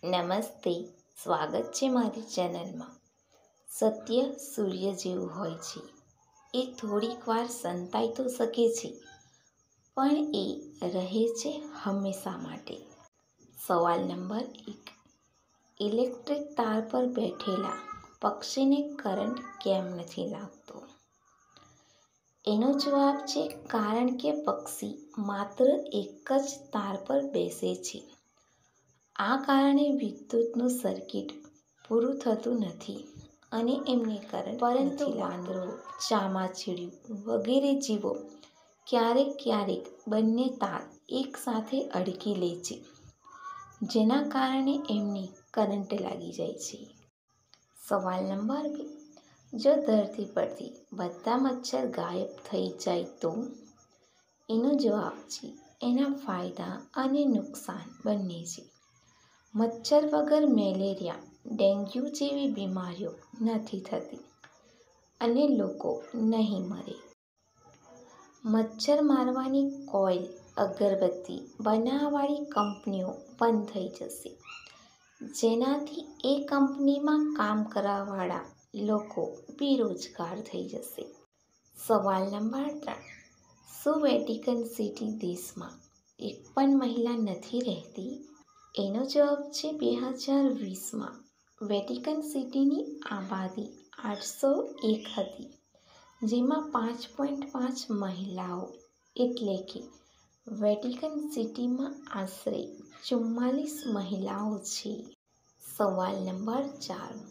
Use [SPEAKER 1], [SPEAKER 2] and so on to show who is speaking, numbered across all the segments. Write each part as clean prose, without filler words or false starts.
[SPEAKER 1] નમસ્તે, સ્વાગત છે મારી ચેનલમાં। સત્ય સૂર્ય જેવું હોય છે, એ થોડીક વાર સંતાઈ તો શકે છે, પણ એ રહે છે હંમેશા માટે। સવાલ નંબર 1, ઇલેક્ટ્રિક તાર પર બેઠેલા પક્ષીને કરંટ કેમ નથી લાગતો? એનો જવાબ છે કારણ કે પક્ષી માત્ર એક જ તાર પર બેસે છે। આ કારણે વિદ્યુતનું સર્કિટ પૂરું થતું નથી અને એમને કરંટ પરંતુ વાંદરો, ચામાચીડિયું વગેરે જીવો ક્યારેક બંને તાર એકસાથે અડકી લે છે, જેના કારણે એમને કરંટ લાગી જાય છે। સવાલ નંબર 2, જો ધરતી પરથી બધા મચ્છર ગાયબ થઈ જાય તો? એનો જવાબ છે એના ફાયદા અને નુકસાન બંને છે। મચ્છર વગર મેલેરિયા, ડેન્ગ્યુ જેવી બીમારીઓ નથી થતી અને લોકો નહીં મરે। મચ્છર મારવાની કોઇલ, અગરબત્તી બનાવવાવાળી કંપનીઓ બંધ થઈ જશે, જેનાથી એ કંપનીમાં કામ કરવાવાળા લોકો બેરોજગાર થઈ જશે। સવાલ નંબર 3, શું વેટિકન સિટી દેશમાં એક પણ મહિલા નથી રહેતી? એનો જવાબ છે 2020માં વેટિકન સિટીની આબાદી 801 હતી, જેમાં 5.5 મહિલાઓ એટલે કે વેટિકન સિટીમાં આશરે 44 મહિલાઓ છે। સવાલ નંબર 4,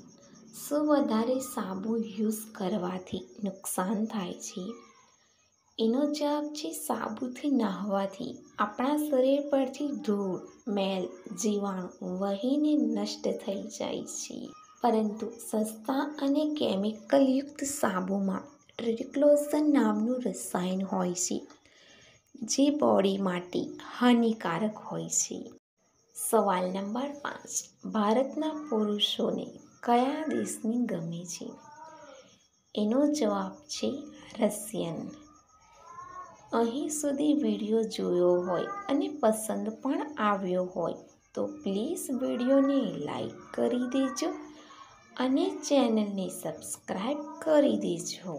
[SPEAKER 1] શું વધારે સાબુ યુઝ કરવાથી નુકસાન થાય છે? એનો જવાબ છે સાબુથી નહાવાથી આપણા શરીર પરથી ધૂળ, મેલ, જીવાણુ વહીને નષ્ટ થઈ જાય છે, પરંતુ સસ્તા અને કેમિકલયુક્ત સાબુમાં ટ્રિક્લોઝન નામનું રસાયણ હોય છે, જે બોડી માટે હાનિકારક હોય છે। સવાલ નંબર 5, ભારતના પુરુષોને કયા દેશની ગમે છે? એનો જવાબ છે રશિયન। અહીં સુધી વિડીયો જોયો હોય અને પસંદ પણ આવ્યો હોય તો પ્લીઝ વિડીયોને લાઈક કરી દેજો અને ચેનલને સબસ્ક્રાઈબ કરી દેજો।